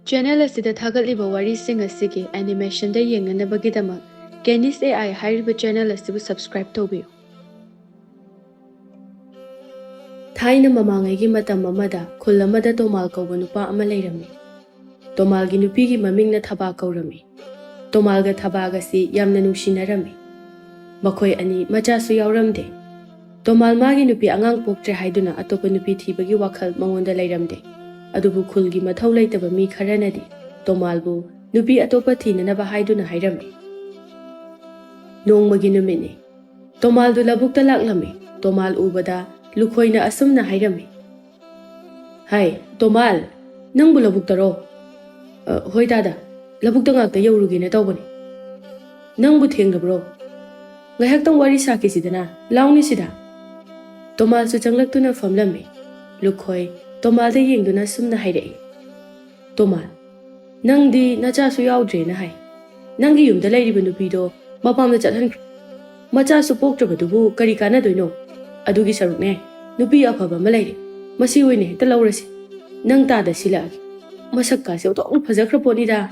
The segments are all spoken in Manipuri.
Channel asida thagatliba warising asigi animation da yenganabagidama Kenis AI hariba channel asibu subscribe tobiyo. Thaina mamangaigi matam amada khul amada Tomal kauba nupa ama leirami. Tomal gi nupi gi mamingna Thaba kaurami. Tomal ga Thaba ga si yamna nungsinarami. Makhoi ani macha su yauramde. Tomal magi nupi angang poktre haiduna atopa nupi thibagi wakhal mangonda leiramde. Adubu khulgi mathau leitaba mi kharanadi Tomalbu nupi atopa thinanaba haiduna hairami. Nongmagi numini Tomaldu labukta laklami. Tomal ubada lukhoina asumna hairami. Hai Tomal nangbu labuktaro. Hoi dada labukta ngakta yaurugina tawbani. Nangbu thengrabro. Ngayaktang wari saki sidana launi sida. Tomal su changlaktuna famlami. Lukhoi Tomal da yengduna sumna hairei. Tomal nangdi nacha su yaudre na hai. Nangi yumda leiriba nupido mapamda chathankre. Macha su poktrabadubu kari kanadoino. Adugi sarukne nupi afaba ma leire. Masi oine hekta laurasi. Nang tada silagi. Masakka se utong phajakhra ponida.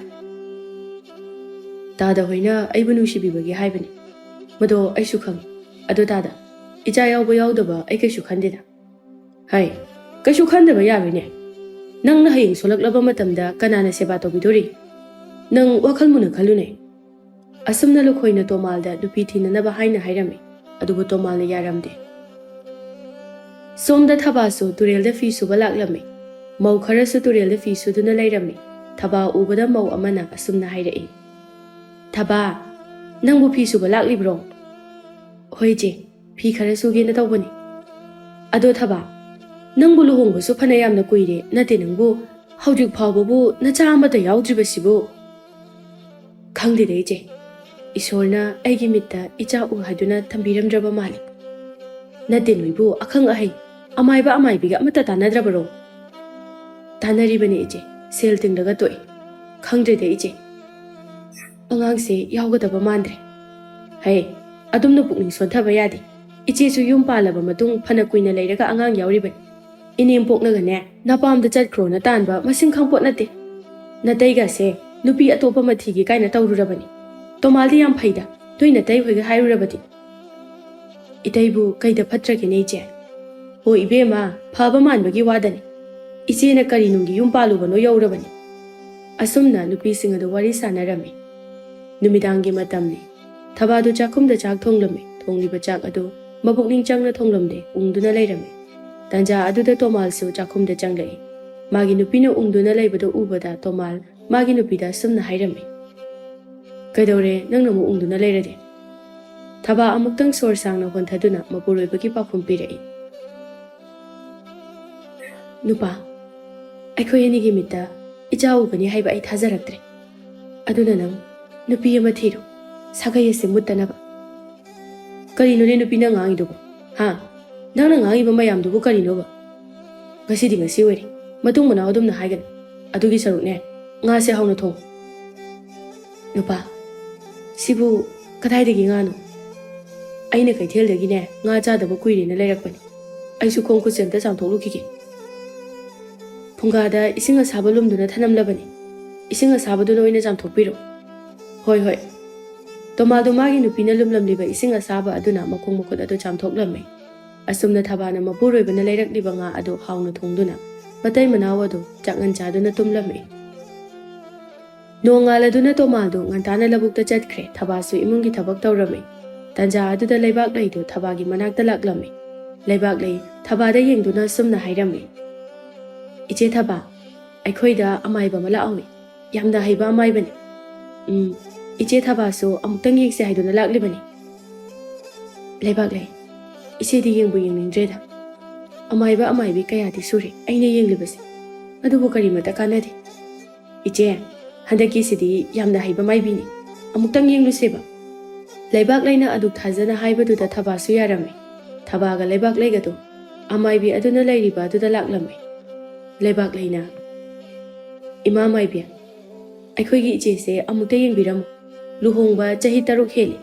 Tada hoina aibu nungsibibagi haibani. Mado aisu khangi. Ado tada icha yauba yaudaba ai kaisu khandida. Hai Kashu khandaba yabine. Nang na haying solaklaba matamda kanana seba tobidori. Nang wakhalmuna khalune. Asumna lukhoina Tomalda nupi thinanaba haina hairami. Adubu Tomalna yaramde. Somda Thabasu turelda fi suba laklami. Mau kharasu turelda fi suduna leirami. Thaba ubada mau amana asumna hairei. Thaba nangbu fi suba laklibro. Hoije fi kharasu gena tawbani. Ado Thaba Nangbu luhongba su phanayamna kuire nate nangbu haujik phawbabu nacha amata yaudribasibu khangde ije isorna aigi mitta icha u haduna thambiramdraba mali nate noibu akhang ahai amaiba amaibiga amata tanadrabaro tanaribani ije sel tingdaga toi khangde ije angangse yaugadaba mandre hai adumna pukning sonthaba yadi iche su yum palaba matung phana kuina leiraga angang yauribani Inim poknagane napamda chatkro na tanba masing khangpot nate nataiga se nupi atopa mathigi kaina tawrurabani Tomaldi yam phaida toina tai hoiga hairurabati itaibu kaida phatrage neje ho ibema phaba manbagi wadani iche na kari nungi yum palubano yaurabani asumna nupi singa wari sanarami numidangi matamni Thabadu chakumda chak thonglami thongliba chak adu mabukning changna thonglamde ungduna leirami Tanja aduda Tomal su chakumda changlai. Magi nupina ungduna laibada ubada Tomal magi nupida sumna hairami. Kaidore nang namu ungduna lairade. Thaba amuktang sor sangna honthaduna mapuroibagi pakhum pirai. Nupa aikhoi anigi mitta icha ubani haiba ai thajaraktre. Aduna nang nupi ama thiru sagai ase muttanaba. Karino ne nupina ngangidubo. Ha Nangna ngangiba mayamdubu karinoba. Ngasidi ngasi weri. Matung mana adumna haigan. Adugi sarukne nga se hauna thong. Nupa sibu kadaidagi ngano. Aina kaitheldagi ne nga chadaba kuirina leirakpani. Aisu khongku semta chamthoklukige. Phunga da ising asaba lumduna thanamlabani. Ising asabaduna oina chamthokpiro. Hoi hoi. Tomaldu magi nupina lumlamliba ising asaba aduna makhong makhut adu chamthoklamai. Asumna Thabana mapuroibana leirakliba nga adu hauna thongduna matai manaw adu chakngan chaduna tumlami Nongaladuna Tomaldu ngantana labukta chatkre Thabasu imungi thabak tawrami Tanja aduda leibak leidu Thabagi manakta laklami Leibak lei Thabada yengduna sumna hairami Iche Thaba aikhoida amaiba mala awi yamda haiba amaibani Iche Thabasu amuktang yengse haiduna laklibani Leibak lei Isedi yengbu yengningdreda amaiba amaibi kayadi suri aina yenglibasi adubu karimata kanadi Iche handaki sidi yamna haiba maibini amuktang yengluseba Leibak leina aduk thajana haibaduda Thabasu yarami Thabaga leibak leigadu amaibi aduna leiriba aduda laklami Leibak leina Ima maibi aikhoigi iche se amukta yengbiramu luhongba chahi 3 heli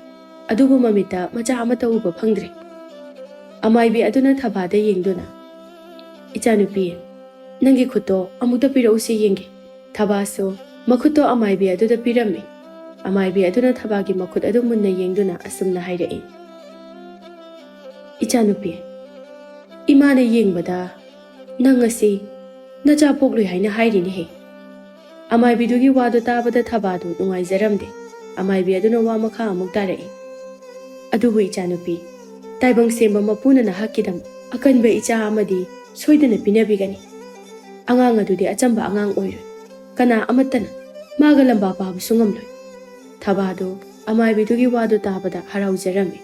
adubu mamita macha amata uba phangdre Amaibi aduna Thabada yengduna Ichanupi nangi khuto amukta pirausi yenge Thabasu makhuto amaibi aduda pirammi. Amaibi aduna thabagi makhut adu munna yengduna asumna hairai. Ichanupi imana yengbada nang asi nacha poklui haina hairini he. Amaibi dugi wadu tabada thabadu nungaizaramde. Amaibi aduna wa makha amuk tarai. Adubu ichanupi taibang semba mapuna na hakidam akanba icha amadi soidana pinabigani. Angang adudi achamba angang oiroi. Kana amatana maga lamba pabu sungamloi. Thabadu amaibi dugi wadu tabada haraujarami.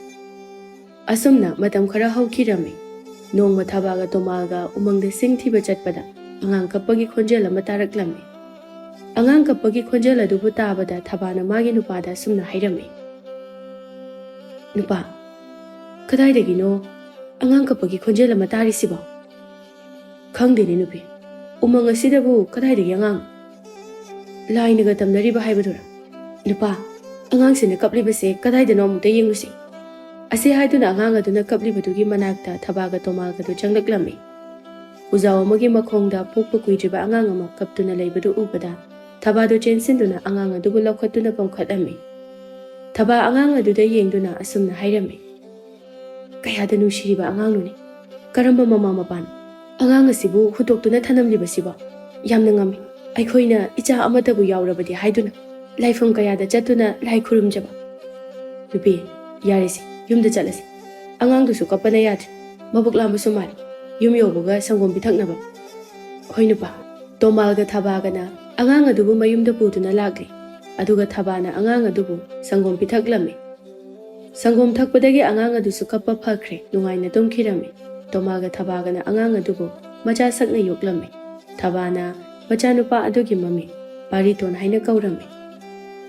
Asumna matam khara haukirami. Nongma thabaga tomalga umangda singthiba chatpada angang kappagi khonjel ama taraklami. Angang kappagi khonjel adubu tabada thabana magi nupada sumna hairami. Nupa kadaidagino angang kappagi khonjel ama tarisiba. Khangdeni nupi umang asidabu kadaidagi angang lainaga tamnariba haibadura. Nupa angang sina kaplibase kadaidano amukta yenglusi. Ase haiduna angang aduna kaplibadugi manakta thabaga tomalgadu changlaklami. Uzaw amagi makhongda pokpa kuidriba angang ama kaptuna leibadu ubada thabadu chensinduna angang adubu laukhatuna pamkhatlami. Thaba angang aduda yengduna asumna hairami. Kayada nushiriba angang nuni karamba mama mapan angang asibu hudoktuna thanamlibasiba yamna ngami aikhoina icha amatabu yaurabadi haiduna laifam kayada chatuna lai khurumjaba. Nupi yarisi yumda chalasi angang dusu kapana yadri mabuk lambasu mari yum yobuga sangom bithaknaba. Hoi nupa tomalga thabagana angang adubu mayumda puduna lagli aduga thabana angang adubu sangom bithaklami. Sangom thakpadagi angang adusu kappa phakre nungaina tumkhirami. Tomalga thabagana angang adubu macha sakna yoklami. Thabana macha nupa adugi mami Pariton haina kaurami.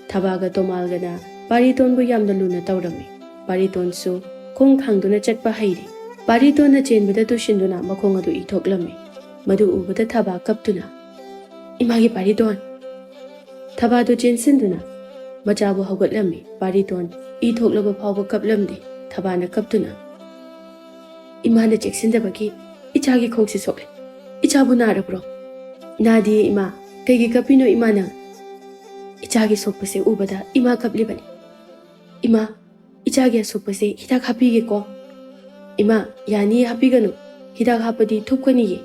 Thabaga tomalgana Pariton bu yamna luna taurami. Pariton su kong khangduna chatpa hairi. Pariton na chenbada tushinduna makhong adu ithoklami. Madu ubada thaba kaptuna. Imagi Pariton. Thabadu chensinduna machabu haugatlami. Pariton ithoklaba phawba kaplamdi. Thabana kaptuna. Imana cheksindabagi ichagi khongsi sokle. Ichabu narabro. Nadi ima kaigi kapino imana. Ichagi sokpase ubada ima kaplibani. Ima ichagi sokpase hidak hapige ko. Ima yani hapiganu hidak hapadi thupkaniye.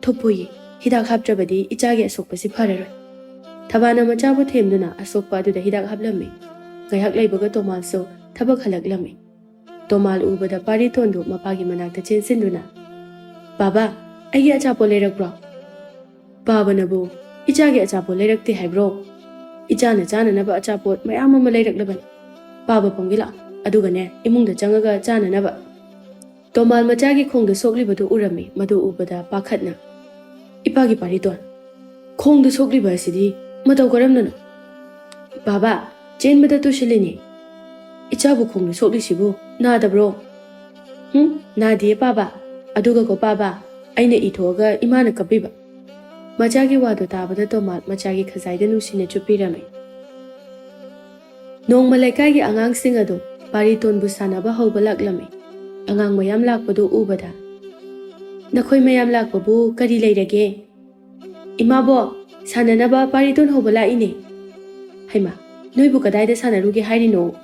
Thupoye hidak haptrabadi ichagi sokpase phararoi. Thabana machabu themduna asokpa aduda hidak haplami. Gayak laibaga tomalso thabak halaklami. Tomal ubada Paritondu mapagi manakta chensinduna. Baba aigi achapo leirakbro. Baba nabu ichagi achapo leirakte haibro. Ichana chananaba achapot mayam ama leiraklabani. Baba pamgila adugane imungda changaga chananaba. Tomal machagi khongda soklibadu urami madu ubada pakhatna. Ipagi Pariton khongda sokliba asidi matau karamnano. Baba chenbada tushilini. Ichabu khongda soklisibu nadabro. Nadiye Baba aduga ko Baba aina ithoga imana kapiba. Machagi wadu tabada tomal machagi khazaida nusina chupirami. Nong malaikagi angang singado Pariton bu sanaba hauba laklami. Angang mayam lakpadu ubada. Nakhoi mayam lakpabu kari leirage. Imabo sananaba Pariton hauba laine. Haima noibu kadaida sanaruge hairino.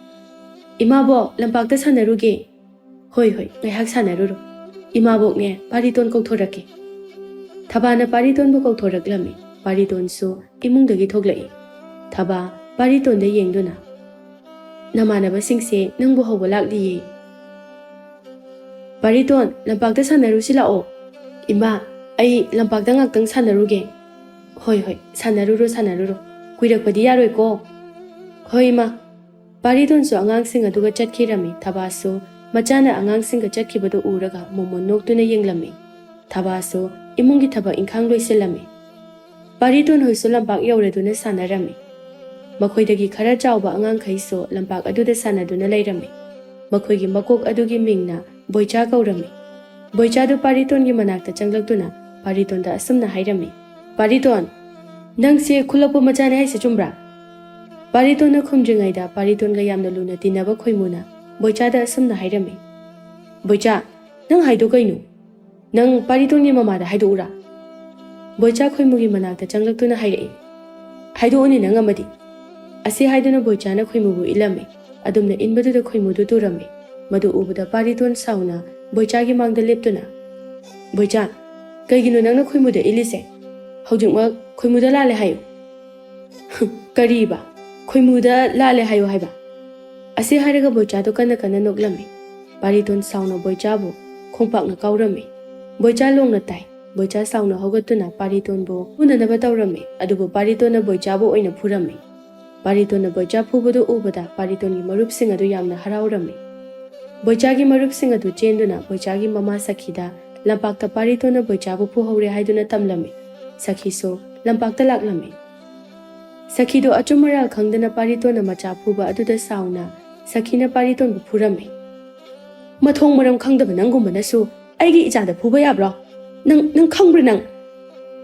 Imabo lampakta sanaruge. Hoi ngaiak sanaruro. Imabok ne Pariton kauthorake. Thabana Pariton bu kauthораklami. Pariton su imungdagi thoglai. Thaba Pariton da yengduna. Namanaba singse nangbu hauba lakliye. Pariton lampakta sanarusi lao. Ima ai lampakta ngaktang sanaruge. Hoi sanaruro. Kuirakpadi yaroi ko. Hoi ma Pariton su angang sing aduga chatkirami. Thabasu machana angang singa chatkibadu uraga momon noktuna yenglami. Thabasu imungi thaba inkhang loisilami. Pariton hoisu lampak yaureduna sanarami. Makhoidagi khara chawba angang khaiso lampak aduda sanaduna leirami. Makhoigi makok adugi mingna boicha kaurami. Boicha du Pariton gi manakta changlakduna Pariton da asumna hairami. Pariton nangse khulapu machana haise chumbra. Pariton na khumjingaida Pariton ga yamna luna tinaba khoimuna boicha da asumna hairami. Boicha nang haido kainu. Nang Pariton gi mamada haido ura. Boicha Khoimugi manakta changlakuna hairei. Haidooni nang amadi. Asi haiduna boichana Khoimubu ilame. Adumna inbaduda Khoimudu turame. Madu ubada Pariton sauna boichagi mangda leptuna. Boicha, kaigino nangna Khoimuda ilise. Haujingma Khoimuda lale hayo. Kariba, Khoimuda lale hayo haiba. Asi hairaga boichado kana noklame. Pariton sauna boichabu khongpakna kaurame. Boicha longna tai. Boicha sauna hogatuna Pariton bo unanaba taurame. Adubu Paritona boichabu oina phurame. Paritona boicha phubadu ubada Paritongi marupsing adu yamna haraurame. Boichagi marupsing adu chenduna boichagi mama Sakhida lampakta Paritona boichabu phuhore haiduna tamlame. Sakhiso lampakta laklame. Sakhido achumaral khangdana Paritona macha phuba aduda sauna Sakhina Pariton bu phurame. Mathong maram khangdaba nangumbanasu aigi ichada phuba yabro. Nang khangbra nang.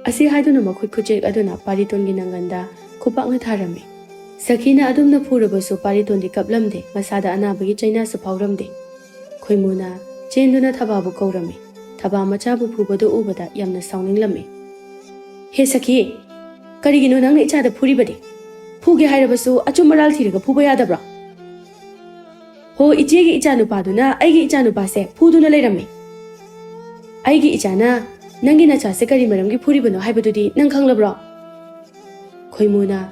Asi haiduna makhut khujek aduna Paritongi nanganda khupakna tharame. Sakhina adumna phurabasu Paritondi kaplamde masada anabagi chaina su phauramde. Khoimuna chenduna thababu kaurame. Thaba machabu phubadu ubada yamna sauninglamme. He Sakhi, karigino nangna ichada phuribade. Phuge hairabasu achumaral thiraga phuba yadabra. Ho ichegi ichanupaduna aigi ichanupase phuduna leirame. Aigi ichana nangi nachase kari maramgi phuribano haibadudi nang khanglabra. Khoimuna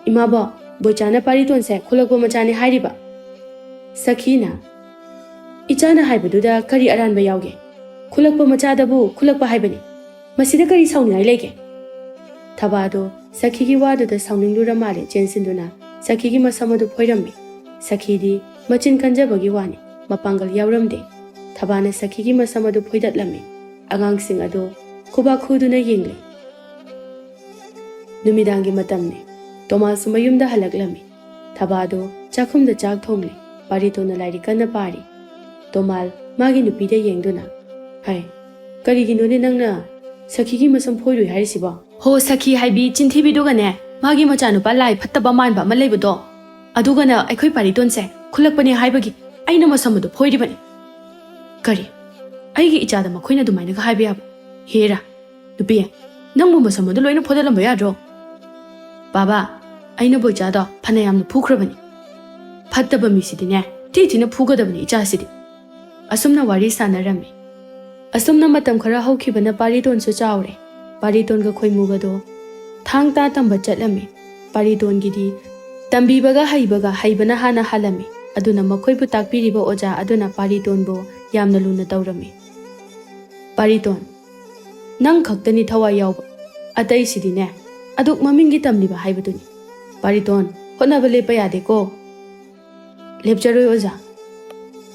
imaba boichana Pariton se khulakwa machani hairiba. Sakhina ichana haibaduda kari aranba yauge. Khulakwa machadabu khulakwa haibani. Masida kari sauni lege. Thabado Sakhigi waduda sauninglura male jensinduna Sakhigi masamadu phoirame. Sakhidi machin kanjabagi wani mapangal yauramde. Thabana Sakhigi masamadu phoidatlame. Angangsing ado kuba khuduna yengle. Numidangi matamne. Thomas mayumda halaklami. Thabado chakhumda chak thongle. Paritona lairi kana pari. Tomal magi nupida yengduna. Hai, karigino ne nangna Sakhigi masam phoirui hairisiba. Ho Sakhi haibi chinthibidugane magi machanupa lai phattaba manba ma leibudo. Adugana aikhoi Pariton se khulakpani haibagi aina masamudu phoiribani. Kari aigi ichada makhoina dumaina ga haibi yaba. Hera nupi nangbu masamudu loina phodalamba yadro. Baba aina boichada phanayamna phukrabani. Phattaba misidine thina phugadabani ichasidi. Asumna wari sanarame. Asumna matam khara haukhibana Pariton su chaure. Pariton ga Khoimugado thang ta tamba chatlame. Pariton gidi tambibaga haibana hana halame. Aduna makhoibu takpiriba oja aduna Pariton bo yamna luna taurame. Pariton nang khaktani thawai yauba atai sidine aduk mamingi tamliba haibaduni. Pariton honaba lepa yade ko. Lepjaroi oja.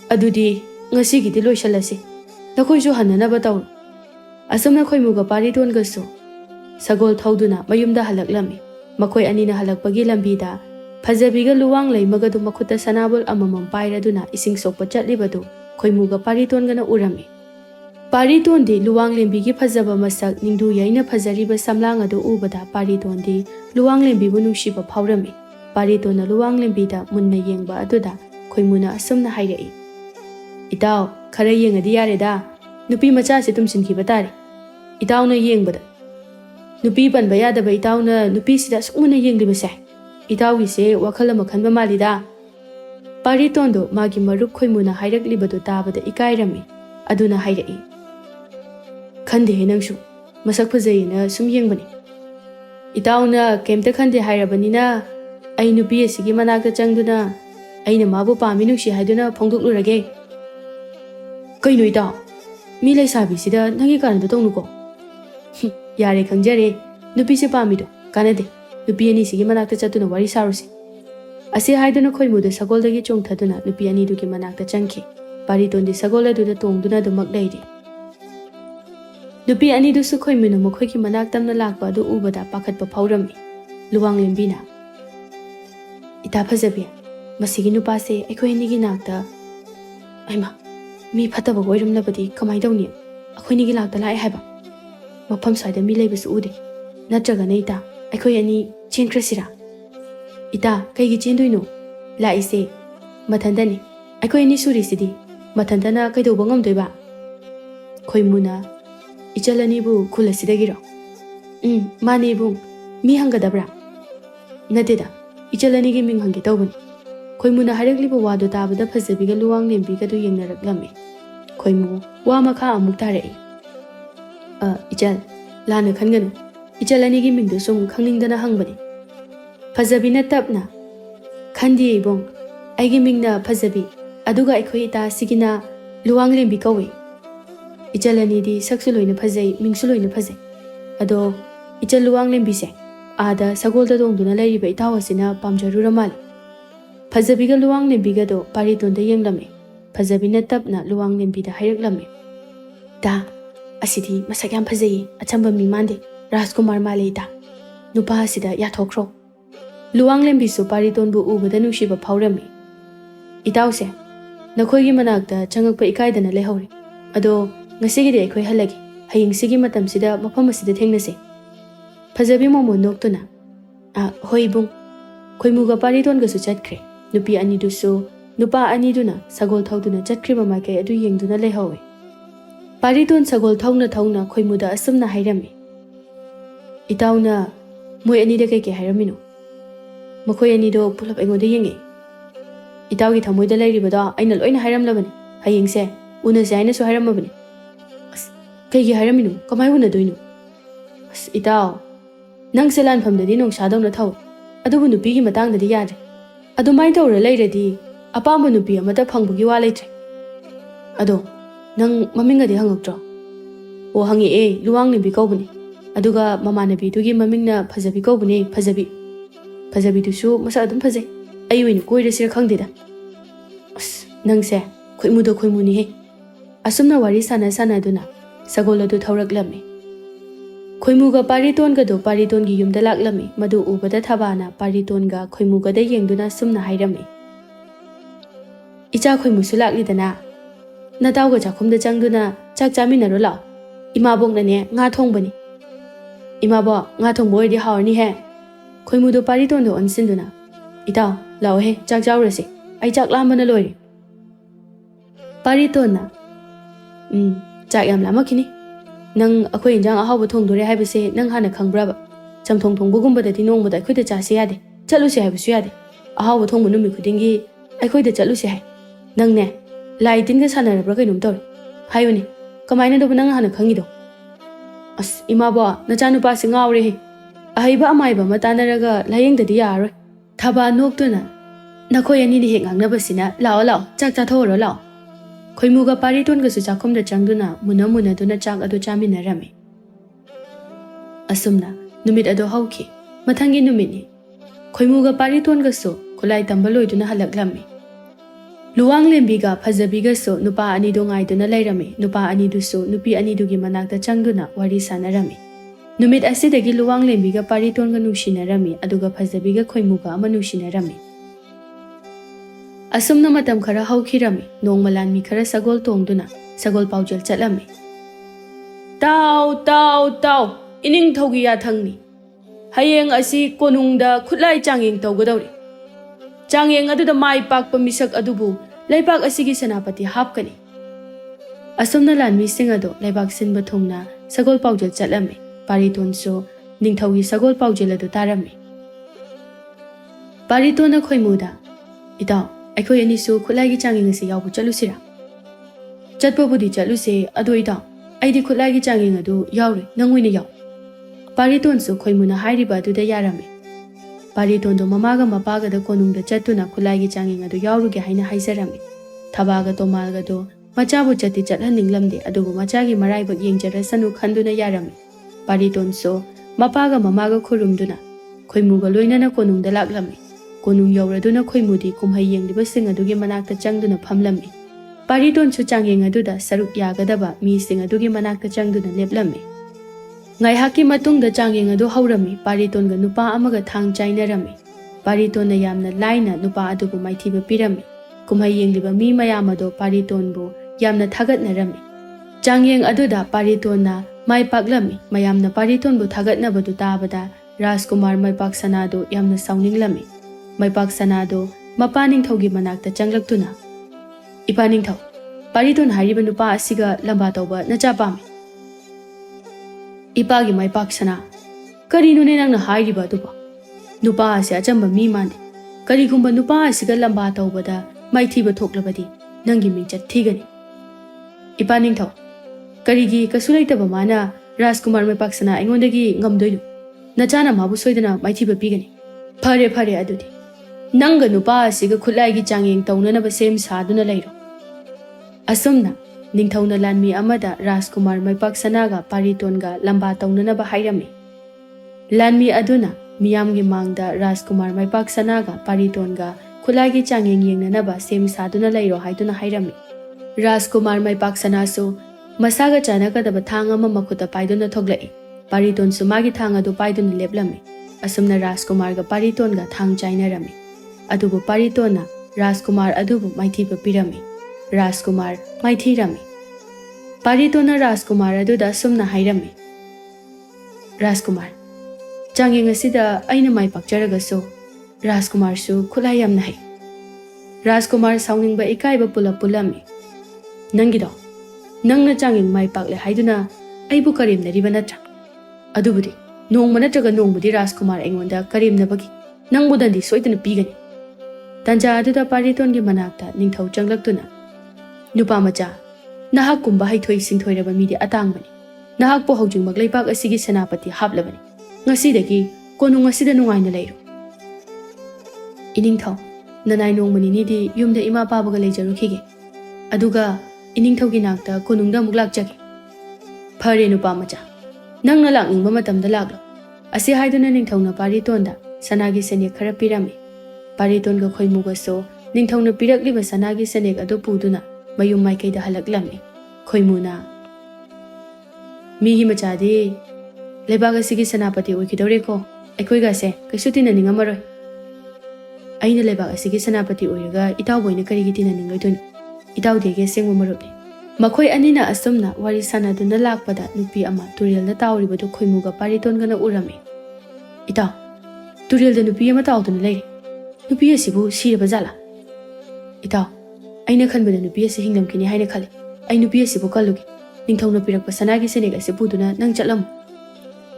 Adudi ngasi gidi loisalase. Nakhoisu hananaba taur. Asumna Khoimuga Pariton gaso sagol thauduna mayumda halaklami. Makhoi anina halakpagi lambida phajabiga luwang leimagadu makhuta sanabul amamam pairaduna ising sokpa chatlibadu Khoimuga Pariton gana urame. Pariton di luwang lembigi phajaba masak ningdu yaina phajariba samlang adu ubada Pariton di luwang lembibu nungsiba phaurame. Pariton na luwang lembida munna yengba aduda Khoimuna asumna hairei. Itaw khara yengadi yareda. Nupi macha se tumsinkiba tare. Itaw na yengbada. Nupi panba yadaba itaw na nupi sida sukmuna yenglibase. Itaw gise wakhala makhanba malida. Pariton do magi marup Khoimuna hairaklibadu tabada ikairame. Aduna hairei. Khande he nangshu masak phajayina sum yengbani. Itaw na kemta khande hairabanina ai nupi asigi manakta changduna aina mabu pami nungsi haiduna phongdoklurage. Kaino itaw mi laisabi sida nangi kanada tongnuko. Yare khangjare nupi se pamido kanade nupi ani sigi manakta chatuna wari saruse. Asi haiduna Khoimuda sagoldagi chongthaduna nupi ani duki manakta changki. Pariton di sagola duda tongduna dumak leiri. Nupi ani dusu Khoimuna makhoiki manaktamna lakpa adu ubada pakhatpa phaurami. Luwang lembina. Ita phajabi masigi nupase aikhoi anigi nakta aima mi phataba goiramlabadi kamai dawni akhoi nigi lakta lai haiba. Mafam saida mi leibasu ude. Natraga na ita aikhoi ani chenkrasira. Ita kaigi chendoino la ise mathandani aikhoi ani surisidi mathandana kaidoba ngamdoiba. Khoimuna ichalani bu khulasidagiro. Mani bung, mi hanggadabra. Nateda, ichalani gi ming hangge tawbani. Khoimuna harakliba wadu tabada phazabiga luwang lembiga du yengnaraklame. Khoimu wa makha amuk tarei. Ichal, lana khanganu. Ichalani gi ming du sum khangningdana hangbani. Phazabina tapna. Khandi ibong, aigi mingna phazabi. Aduga aikhoi ita sigina luwang lembi kawe. Ichalani di saksu loina phazai, mingsu loina phazai. Ado, ichal luwang lembi se. Ada sagolda dongduna lairiba itawasina pamjarura mali. Phazabiga luwang lembiga do paritonda yenglame. Phazabina tapna luwang lembida hairaklame. Da, asidi masak yam phazai, achamba mi mande, Rajkumar male da. Nupa asida yathokro. Luwang lembi su paritonbu ubada nushiba phaurame. Itawse, nakhoigi manakta changakpa ikaidana lehori. Ado, ngasigidi aikhoi halagi. Haying sigi matamsida mafam asida thengnase. Phazabi momo noktuna. Hoi bung. Khoimuga paritonga su chatkre. Nupi anidusu, nupa aniduna sagol thauduna chatkriba maikai adu yengduna lehawi. Pariton sagol thauna khoimuda asumna hairami. Itawna moi anida kai ke hairamino. Makhoi anido pulap engoda yenge. Itawgi thamoida lairibada aina loina hairamlabani. Hayingse unase aina su hairamabani. Kaigi hairamino kamai unadoino. Itaw nang selan phamdadi nong sadawna thaw. Adubu nupigi matangdadi yadre. Ado mai tawra lairadi apamba nupi amata phangbugi wa laitre. Ado nang mamingadi hangakdro. O hangi luwang lembi kaubani. Aduga mamanabi dugi mamingna phazabi kaubani phazabi. Phazabi dusu masa adum phazai. Ayoina koira sira khangdeda. Nangse khoimudo khoimuni he. Asumna wari sana duna sagola du thauраклame. Khoimuga paritonga do paritongi yumda laklame madu ubada thabana paritonga khoimuga da yengduna sumna hairame. Icha khoimusu laklidana natawga chakhumda changduna chak chaminaro law. Imabong nane nga thongbani. Imabo nga thongbo odi hawrni he. Khoimudo pariton do onsinduna. Itaw law he chak jawrase. Ai chak lambana loire. Paritona. Chak yam lamakini. Nang akhoi injang ahawba thongdore haibase nang hana khangbraba. Chamthong thongbugumba dadi nongboda akhoi da chase yade. Chaluse haibasu yade. Ahawba thongbu numi khudingi akhoi da chaluse hai. Nang ne lai tinga sanarabra kainum tawri. Hayone kamaina do nang hana khangido. Imabo nachanupa se ngawre he. Ahaiba amaiba matanaraga layengdadi yaroi. Thaba noktuna nakhoi ani ni he ngangnabasina lao chak chathoro lao. Khoimuga paritonga su chakhumda changduna muna duna chak adu chaminarame. Asumna numit ado hauki mathangi numini. Khoimuga paritonga su khulai tambaloi duna halaklame. Luwang lembiga phazabiga su nupa ani do ngai duna lairame. Nupa ani dusu nupi ani dugi manakta changduna wari sanarame. Numit asidagi luwang lembiga paritonga nushinarame aduga phazabiga khoimuga ama nushinarame. Asumna matam khara haukhirame nongmalan mi khara sagol tongduna sagol paujal chatlame. Taw ining thogi ya thangni. Hayeng asi konungda khutlai changeng tawgadawri. Changeng aduda mai pakpa misak adubu laipak asigi sanapati hapkani. Asumna lanmi sing ado laibak sinba thongna sagol paujal chatlame. Paritonso ningthogi sagol paujal adu tarame. Paritona khoimuda. Itaw akhoi ani su khulai changeng asi yawbu chalusira. Chatpabudi chaluse ado itaw aidi khulai changeng adu yawre nangoina yaw. Pariton su khoimuna hairiba adu da yarame. Pariton do mamaga mapaga da konungda chatuna khulai changeng adu yawruge haina haisarame. Thabaga tomalga do machabu chati chathaninglamde adubu machagi maraibak yengjara khanduna yarame. Pariton so mapaga mamaga khurumduna khoimuga loinana konungda laklame. Konung yawraduna khoimudi kumhai yengliba sing adugi manakta changduna phamlame. Pariton su changyeng aduda saruk yagadaba mi sing adugi manakta changduna leplame. Ngai haki matungda changyeng adu haurame. Pariton ga nupa amaga thang chainarame. Pariton na yamna laina nupa adubu maithiba pirame. Kumhai yengliba mi mayamado pariton bu yamna thagatnarame. Changyeng aduda pariton na mai paklame. Mayamna pariton bu thagatnabadu tabada Rajkumar maipak sanado yamna sauninglame. Maipak sanado mapaning thogi manakta changlaktuna. Ipaning thaw pariton hariba nupa asiga lamba tawba nacha pame. Ipagi maipak sana Karino ne nangna hairiba aduba? Nupa ase achamba mi mande. Karigumba nupa asiga lamba taubada maithiba thoklabadi nangi mingchat thigani. Ipa ningthau. Karigi kasulaitaba mana Rajkumar Maipaksana aingondagi ngamdoinu. Nachana mabu soidana maithiba pigani. Phare phare adudi. Nanga nupa asiga khulaigi changyeng taunanaba sem saduna lairo. Asumna ningthauna lanmi amada Rajkumar Maipaksanaga Paritonga lamba taunanaba hairami. Lanmi aduna miyamgi mangda Rajkumar Maipaksanaga Paritonga khulaigi changyeng yengnanaba sem saduna lairo haiduna hairami. Rajkumar Maipaksanasu masaga chanakadaba thang ama makhuta paiduna thoglai. Pariton sumagi thang adu paiduna leplami. Asumna Rajkumar ga Pariton ga thang chainarami. Adubu Paritona Rajkumar adubu maithiba pirami. Rajkumar maithirami. Paritona Rajkumar aduda sumna hairami. Rajkumar changyeng asida aina mai pakjaragaso Rajkumar su khulai yamna hai. Rajkumar sauningba ikaiba pulami. Nangido nangna changyeng mai pakle haiduna aibu karimnariba natra. Adubudi nongma natraga nongbudi Rajkumar aingonda karimnabagi nangbudandi soidana pigani. Tanja aduda Paritongi manakta ningthau changlaktuna. Nupa macha nahak kumba haithoi singthoiraba midi atangbani. Nahak po haujingmak leipak asigi senapati haplabani. Ngasidagi konung asida nungaina leiro. Iningthau nanai nongmani nidi yumda ima pabaga leijarukhige. Aduga iningthaugi nakta konungda amuk lakjage. Phare nupa macha nangna lakningba matamda laklo. Asi haiduna ningthauna Paritonda sanagi senek khara pirami. Paritonga khoimugaso ningthauna pirakliba sanagi senek adu puduna mayum maikaida halaklami. Khoimuna migi machadi lebaga sigi senapati oikidore ko aikhoiga se kaisu tinaningamaroi. Aina lebaga sigi senapati oiraga itaw boina karigi tinaningaidun. Itaw dege sengwa marupni. Makhoi anina asumna wari sanaduna lakpada nupi ama turilda tawribadu khoimuga Paritongana urami. Itaw turilda nupi ama tawduna leiri. Nupi asibu siraba jala. Itaw aina khanbada nupi asi hinglamkini haina khale. Ai nupi asibu kallugi. Ningthauna pirakpa sanagi senek asi puduna nang chatlamu.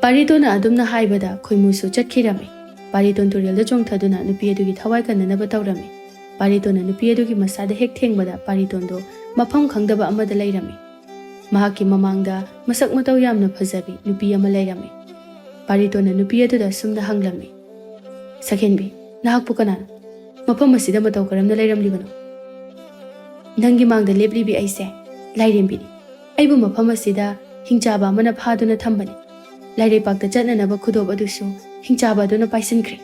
Paritona adumna haibada khoimusu chatkirami. Pariton turilda chongthaduna nupi adugi thawai kannanaba tawrami. Paritona nupi adugi masada hek thengbada Paritondo mafam khangdaba amada leirami. Mahaki mamangda masak matau yamna phajabi nupi ama leirami. Paritona nupi aduda sumna hanglami. Sakhenbi nahakpu kanano mafam asida matau karamna leiramlibano. Nangi mangda leplibi aise lairembini. Aibu mafam asida hingchaba amana phaduna thambani. Laire pakta chatnanaba khudob adusu hingchaba aduna paisankre.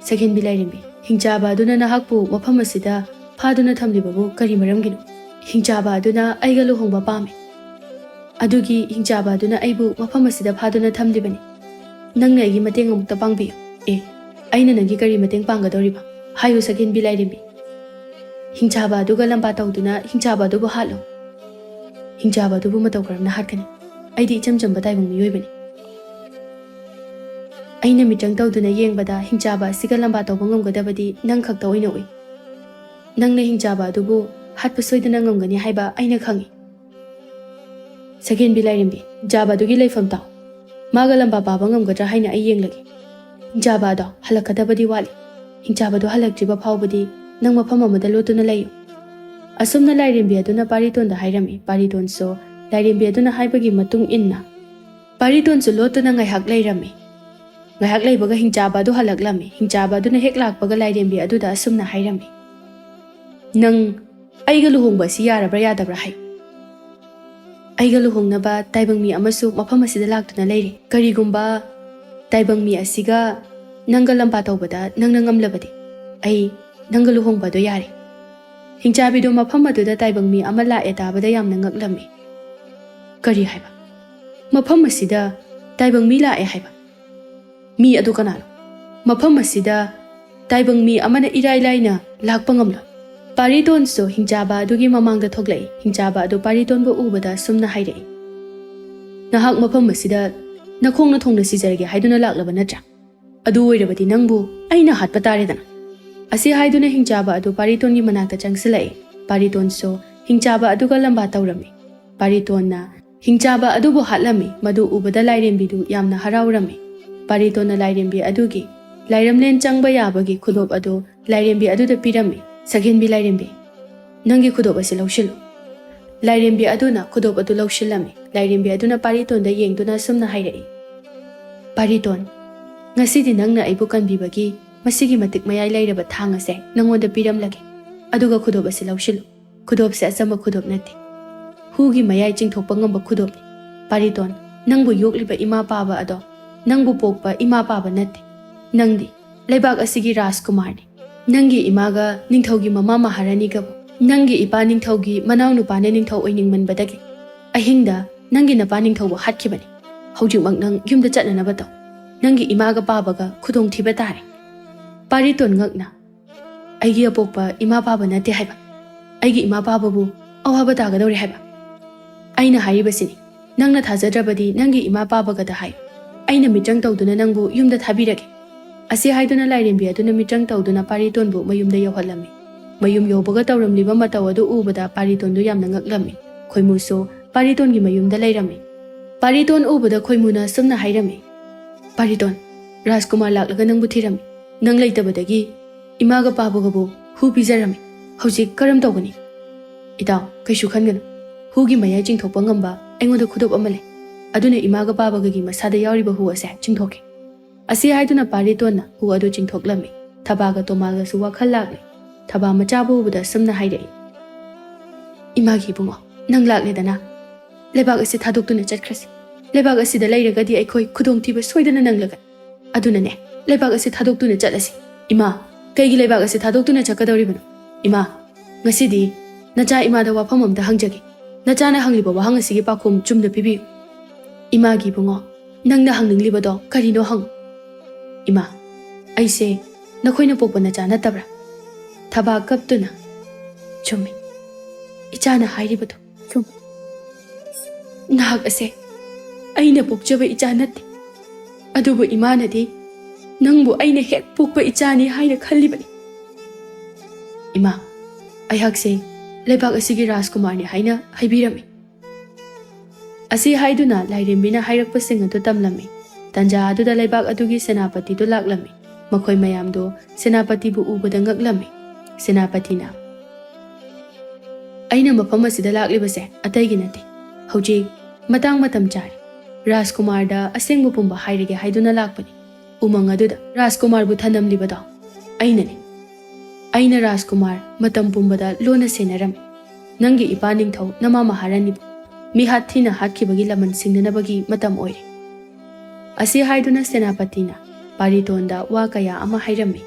Sakhenbi lairembi hingchaba aduna nahakpu mafam asida phaduna thamlibabu kari maramgino. Hingchaba aduna aiga luhongba pame. Adugi hingchaba aduna aibu mafam asida phaduna thamlibani. Nangna aigi mateng amukta pangbiyo. Aina nangi kari mateng panggadoriba. Hayu Sakhenbi lairembi. Hingchaba aduga lamba tawduna hingchaba adubu hatlo. Hingchaba adubu matau karamna hatkani. Aidi icham chamba taibang miyoibani. Aina mitrang tawduna yengbada hingchaba asiga lamba tawba ngamgadabadi nang khakta oina oi. Nangna hingchaba adubu hatpa soidana ngamgani haiba aina khangi. Sakhenbi lairembi jaba adugi leifam taw. Maga lamba paba ngamgadra haina ai yenglagi. Hingchaba ado halakadabadi wali. Hingchaba ado halakjiba phawbadi nang mafam amada lotuna layo. Asumna lairembi aduna Paritonda hairami. Paritonso lairembi aduna haibagi matung inna. Paritonso lotuna ngaihak lairami. Ngaihak laibaga hingchaba ado halaklami. Hingchaba aduna hek lakbaga lairembi aduda asumna hairami. Nang aiga luhongba si yarabra yadabra hai. Aiga luhongnaba taibang mi amasu mafam asida laktuna lairi. Karigumba taibang mi asiga nangga lamba tawbada nangna ngamlabadi. Ai nangga luhongba do yare. Hingchabido mafam aduda taibang mi ama lae tabada yamna ngaklami. Kari haiba. Mafam asida taibang mi lae haiba. Mi adu kanano. Mafam asida taibang mi amana irai laina lakpa ngamlo. Paritonso hingchaba adugi mamangda thoglai. Hingchaba adu Paritonbo ubada sumna hairei. Nahak mafam asida nakhongna thongna sijarage haiduna laklaba natra. Adu oirabadi nangbu aina hatpa taredana. Asi haiduna hingchaba adu Paritongi manakta changsilai. Paritonso hingchaba aduga lamba tawrami. Paritonna hingchaba adubu hatlami. Madu ubada lairembidu yamna haraurami. Paritonna lairembi adugi lairamlen changba yabagi khudop adu lairembi aduda pirammi. Sagenbi lairembi nangi khudop ase laushilo. Lairembi aduna khudop adu laushilami. Lairembi aduna Paritonda yengduna sumna hairai. Pariton, ngasidi nangna aibu kanbibagi masigi matik mayai lairaba thang ase nangonda piramlage. Aduga khudop ase laushilo. Khudop se asama khudop nate. Hugi mayai chingthokpa ngamba khudop ni. Pariton, nangbu yogliba ima paba ado nangbu pokpa ima paba nate. Nangdi laibak asigi Rajkumar ni. Nangi imaga ningthaugi mama maharani gabu. Nangi ipa ningthaugi manaw nupane ningthau oiningman badagi. Ahingda nangi napa ningthaubu hatkibani. Haujikmak nang yumda chatnanaba taw. Nangi imaga pabaga khudong thiba tare. Pariton ngakna aigi apokpa ima paba nate haiba. Aigi ima pababu awaba tagadawre haiba. Aina haribasini nangna thajadrabadi nangi ima pabaga da hai. Aina mitrang tawduna nangbu yumda thabirage. Asi haiduna lairembi aduna mitrang tawduna Paritonbu mayumda yawhalami. Mayum yawbaga tawramliba mataw adu ubada Paritondu yamna ngaklami. Khoimuso Paritongi mayumda lairami. Pariton ubada khoimuna sumna hairami. Pariton, Rajkumar laklaga nangbu thirami. Nang laitabadagi imaga pabagabu hu pizarami. Haujik karam tawgani. Itaw, kaishu khanganu. Hugi mayai chingthokpa ngamba aingoda khudop amale. Aduna imaga pabagagi masada yawriba hu ase chingthoke. Asi haiduna Paritonna hu adu chingthoklami. Thabaga tomalga su wakhal lakle. Thaba machabu ubada sumna hairai. Imagi bungo, nang lakle dana. Lebak asi thadoktuna chatkrasi. Lebak asi da lairagadi aikhoi khudong thiba soidana nanglaga. Aduna ne, lebak asi thadoktuna chatlasi. Ima, kaigi lebak asi thadoktuna chakadawribano. Ima, ngasidi nacha imada wafam amta hangjagi. Nachana hangliba wahang asigi pakhum chumda pibiyu. Imagi bungo, nangna hanglibado karino hang. Ima, aise nakhoina pokpa nacha natabra. Thaba kaptuna. Chumi. Ichana hairibado. Chum. Nahak ase aina pokjaba icha natti. Adubu imanadi nangbu aina hek pokpa ichani haina khallibani. Ima, aihakse laibak asigi Rajkumar ni haina haibirami. Asi haiduna lairembina hairakpasing adu tamlami. Tanja aduda laibak adugi senapati du laklami. Makhoi mayamdo senapati bu ubada ngaklami. Senapatina aina mafam asida laklibase ataigi nate. Haujik matang matam chari. Rajkumar da asengbu pumba hairige haiduna lakpani. Umang aduda Rajkumar bu thanamlibado ainani. Aina Rajkumar matam pumbada lona senarami. Nangi ipa ningthau nama maharani mihat thina hatkibagi laman singnanabagi matam oire. Asi haiduna senapatina Paritonda wa kaya ama hairami.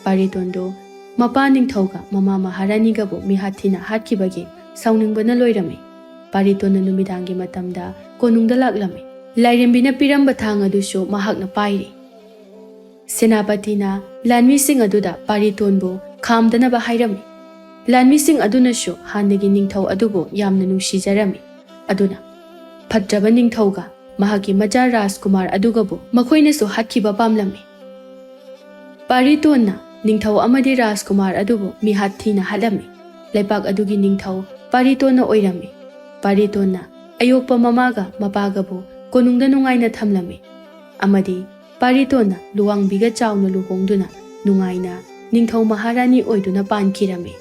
Paritondo mapa ningthauga mama maharani gabu mihat thina hatkibagi sauningbana loirami. Paritonna numidangi matamda konungda laklami. Lairembina piramba thang adusu mahakna pairi. Senapatina lanmising aduda Paritonbu khamdanaba hairami. Lanmising adunashu handagi ningthau adubu yamna nungsijarami. Aduna phatraba ningthauga mahaki macha Rajkumar adugabu makhoinasu hatkiba pamlami. Paritonna ningthau amadi Rajkumar adubu mihat thina halami. Laipak adugi ningthau Paritonna oirami. Paritonna Ayokpa Mamaga mapagabu konungda nungaina thamlami. Amadi Paritonna luwangbiga chawna luhongduna nungaina ningthau maharani oiduna pankirami.